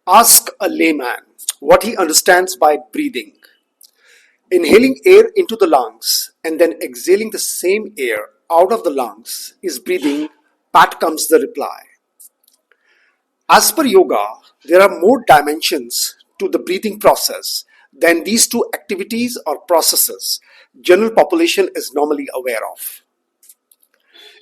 Ask a layman what he understands by breathing. Inhaling air into the lungs and then exhaling the same air out of the lungs is breathing. Pat comes the reply. As per yoga, there are more dimensions to the breathing process than these two activities or processes general population is normally aware of.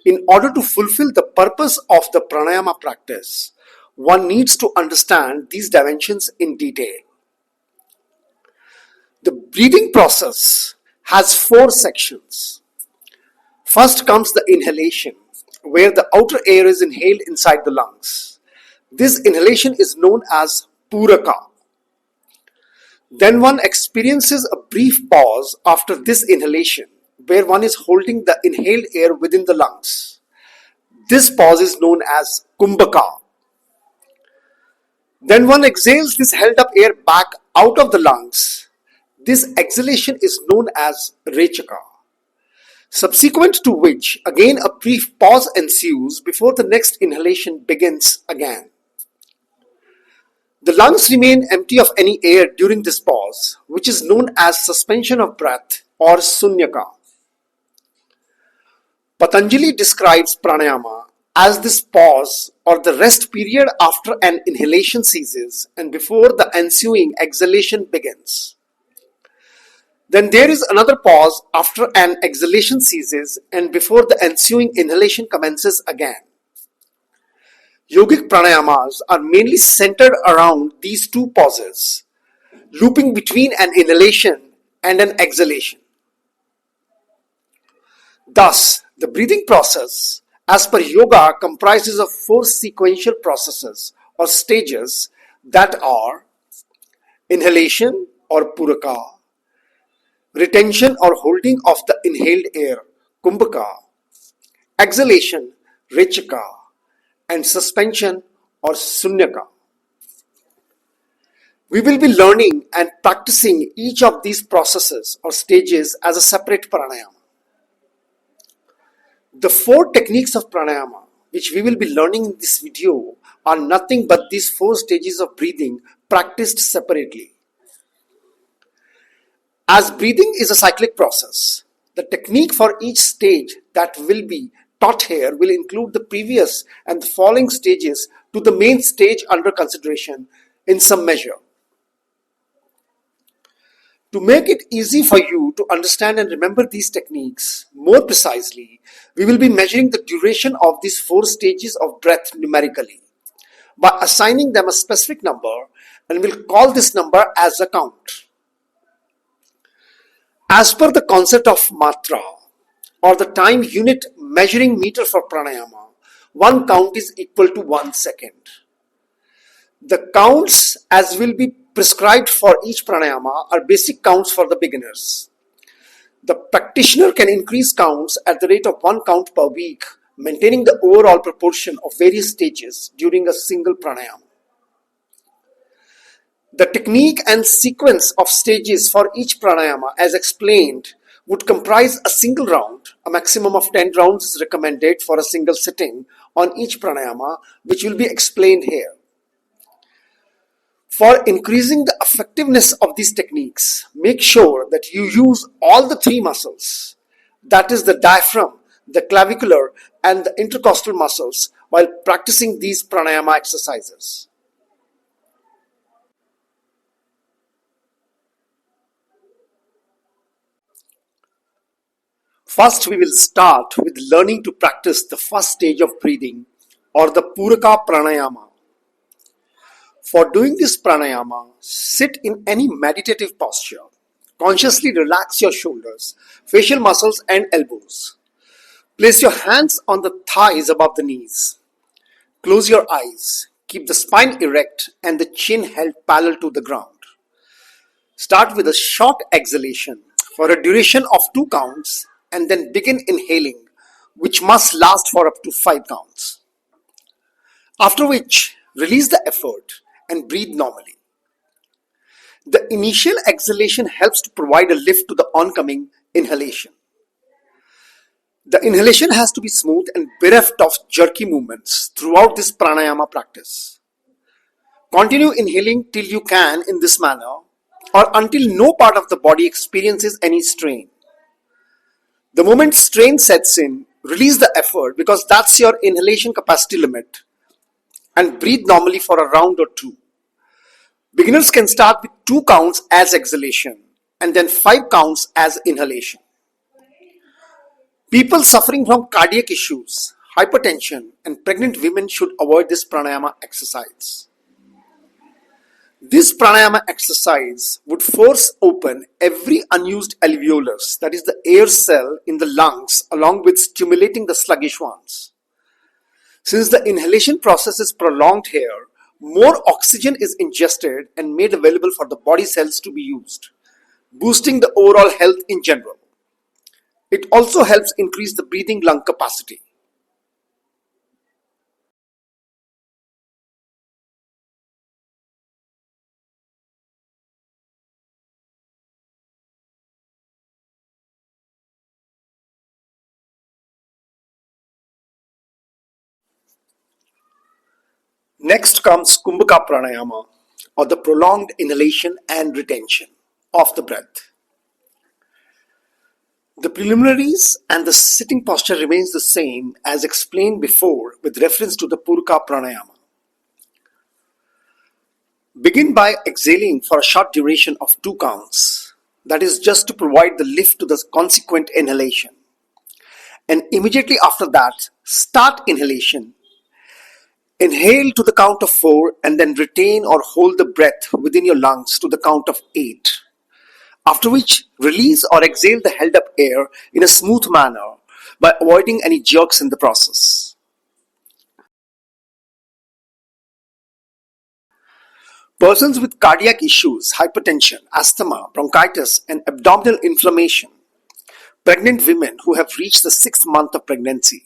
In order to fulfill the purpose of the pranayama practice, one needs to understand these dimensions in detail. The breathing process has four sections. First comes the inhalation, where the outer air is inhaled inside the lungs. This inhalation is known as Puraka. Then one experiences a brief pause after this inhalation, where one is holding the inhaled air within the lungs. This pause is known as Kumbhaka. Then one exhales this held up air back out of the lungs. This exhalation is known as Rechaka. Subsequent to which, again a brief pause ensues before the next inhalation begins again. The lungs remain empty of any air during this pause, which is known as suspension of breath or Sunyaka. Patanjali describes pranayama as this pause or the rest period after an inhalation ceases and before the ensuing exhalation begins. Then there is another pause after an exhalation ceases and before the ensuing inhalation commences again. Yogic pranayamas are mainly centered around these two pauses, looping between an inhalation and an exhalation. Thus, the breathing process, as per yoga, comprises of four sequential processes or stages that are inhalation or Puraka, retention or holding of the inhaled air, Kumbhaka, exhalation, Rechaka, and suspension or Sunyaka. We will be learning and practicing each of these processes or stages as a separate pranayama. The four techniques of pranayama which we will be learning in this video are nothing but these four stages of breathing practiced separately. As breathing is a cyclic process, the technique for each stage that will be taught here will include the previous and the following stages to the main stage under consideration in some measure. To make it easy for you to understand and remember these techniques more precisely, we will be measuring the duration of these four stages of breath numerically by assigning them a specific number, and we'll call this number as a count. As per the concept of matra, or the time unit measuring meter for pranayama, one count is equal to 1 second. The counts as will be prescribed for each pranayama are basic counts for the beginners. The practitioner can increase counts at the rate of 1 count per week, maintaining the overall proportion of various stages during a single pranayama. The technique and sequence of stages for each pranayama, as explained, would comprise a single round. A maximum of 10 rounds is recommended for a single sitting on each pranayama, which will be explained here. For increasing the effectiveness of these techniques, make sure that you use all the three muscles, that is the diaphragm, the clavicular, and the intercostal muscles while practicing these pranayama exercises. First, we will start with learning to practice the first stage of breathing, or the Puraka Pranayama. For doing this pranayama, sit in any meditative posture. Consciously relax your shoulders, facial muscles, and elbows. Place your hands on the thighs above the knees. Close your eyes. Keep the spine erect and the chin held parallel to the ground. Start with a short exhalation for a duration of 2 counts, and then begin inhaling, which must last for up to 5 counts. After which, release the effort and breathe normally. The initial exhalation helps to provide a lift to the oncoming inhalation. The inhalation has to be smooth and bereft of jerky movements throughout this pranayama practice. Continue inhaling till you can in this manner or until no part of the body experiences any strain. The moment strain sets in, release the effort because that's your inhalation capacity limit and breathe normally for a round or two. Beginners can start with 2 counts as exhalation and then 5 counts as inhalation. People suffering from cardiac issues, hypertension, and pregnant women should avoid this pranayama exercise. This pranayama exercise would force open every unused alveolus, that is the air cell in the lungs, along with stimulating the sluggish ones. Since the inhalation process is prolonged here, more oxygen is ingested and made available for the body cells to be used, boosting the overall health in general. It also helps increase the breathing lung capacity. Next comes Kumbhaka Pranayama, or the prolonged inhalation and retention of the breath. The preliminaries and the sitting posture remains the same as explained before with reference to the Puraka Pranayama. Begin by exhaling for a short duration of 2 counts, that is just to provide the lift to the consequent inhalation. And immediately after that, start inhalation. Inhale to the count of 4 and then retain or hold the breath within your lungs to the count of 8. After which, release or exhale the held up air in a smooth manner by avoiding any jerks in the process. Persons with cardiac issues, hypertension, asthma, bronchitis, and abdominal inflammation, pregnant women who have reached the 6th month of pregnancy,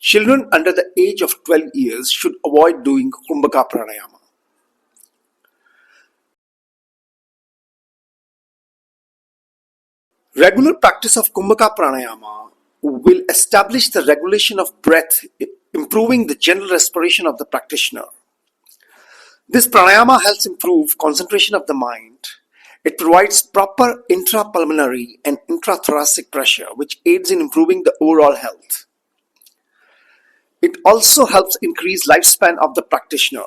children under the age of 12 years should avoid doing Kumbhaka Pranayama. Regular practice of Kumbhaka Pranayama will establish the regulation of breath, improving the general respiration of the practitioner. This pranayama helps improve concentration of the mind. It provides proper intrapulmonary and intrathoracic pressure, which aids in improving the overall health. It also helps increase lifespan of the practitioner.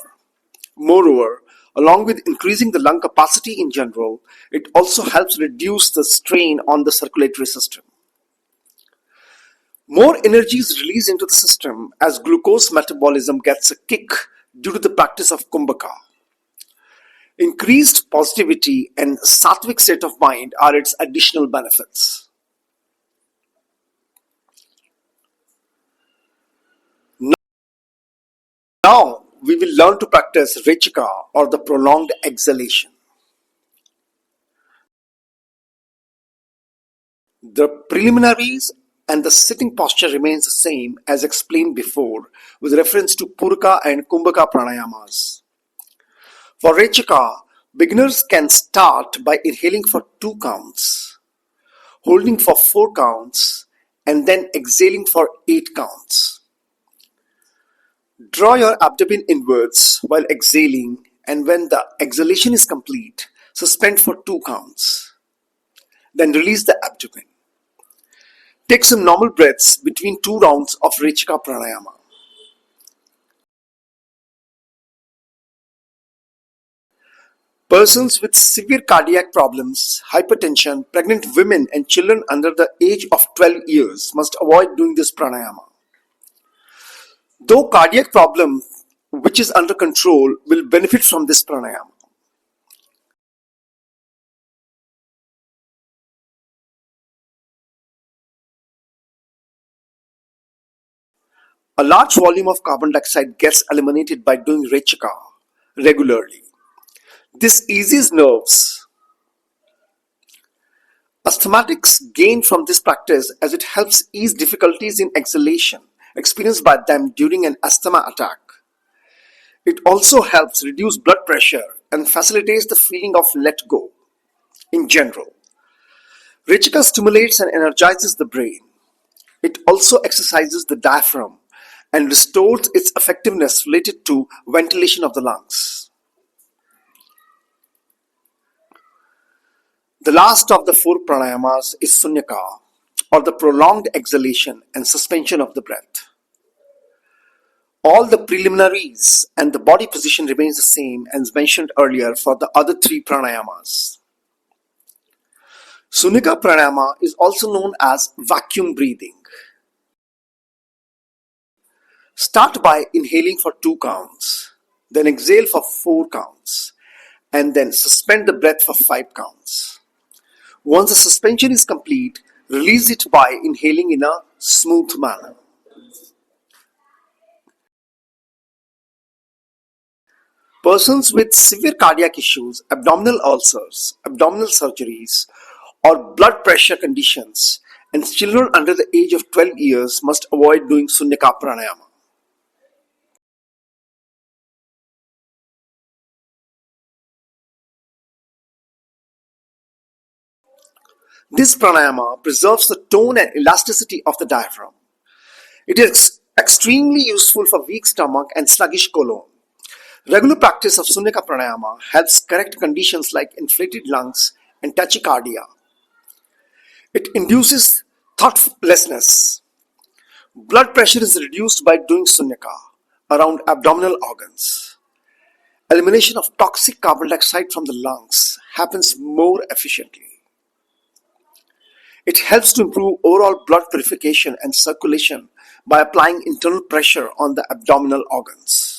Moreover, along with increasing the lung capacity in general, it also helps reduce the strain on the circulatory system. More energy is released into the system as glucose metabolism gets a kick due to the practice of Kumbhaka. Increased positivity and sattvic state of mind are its additional benefits. Now we will learn to practice Rechaka, or the prolonged exhalation. The preliminaries and the sitting posture remains the same as explained before with reference to Puraka and Kumbhaka pranayamas. For Rechaka, beginners can start by inhaling for 2 counts, holding for 4 counts, and then exhaling for 8 counts. Draw your abdomen inwards while exhaling, and when the exhalation is complete, suspend for 2 counts. Then release the abdomen. Take some normal breaths between 2 rounds of Rechaka Pranayama. Persons with severe cardiac problems, hypertension, pregnant women, and children under the age of 12 years must avoid doing this pranayama. Though cardiac problem, which is under control, will benefit from this pranayama. A large volume of carbon dioxide gets eliminated by doing Rechaka regularly. This eases nerves. Asthmatics gain from this practice as it helps ease difficulties in exhalation experienced by them during an asthma attack. It also helps reduce blood pressure and facilitates the feeling of let go in general. Rechaka stimulates and energizes the brain. It also exercises the diaphragm and restores its effectiveness related to ventilation of the lungs. The last of the four pranayamas is Sunyaka, or the prolonged exhalation and suspension of the breath. All the preliminaries and the body position remains the same as mentioned earlier for the other three pranayamas. Sunyaka Pranayama is also known as vacuum breathing. Start by inhaling for 2 counts, then exhale for 4 counts, and then suspend the breath for 5 counts. Once the suspension is complete, release it by inhaling in a smooth manner. Persons with severe cardiac issues, abdominal ulcers, abdominal surgeries, or blood pressure conditions, and children under the age of 12 years must avoid doing Sunyaka Pranayama. This pranayama preserves the tone and elasticity of the diaphragm. It is extremely useful for weak stomach and sluggish colon. Regular practice of Sunyaka Pranayama helps correct conditions like inflated lungs and tachycardia. It induces thoughtlessness. Blood pressure is reduced by doing Sunyaka around abdominal organs. Elimination of toxic carbon dioxide from the lungs happens more efficiently. It helps to improve overall blood purification and circulation by applying internal pressure on the abdominal organs.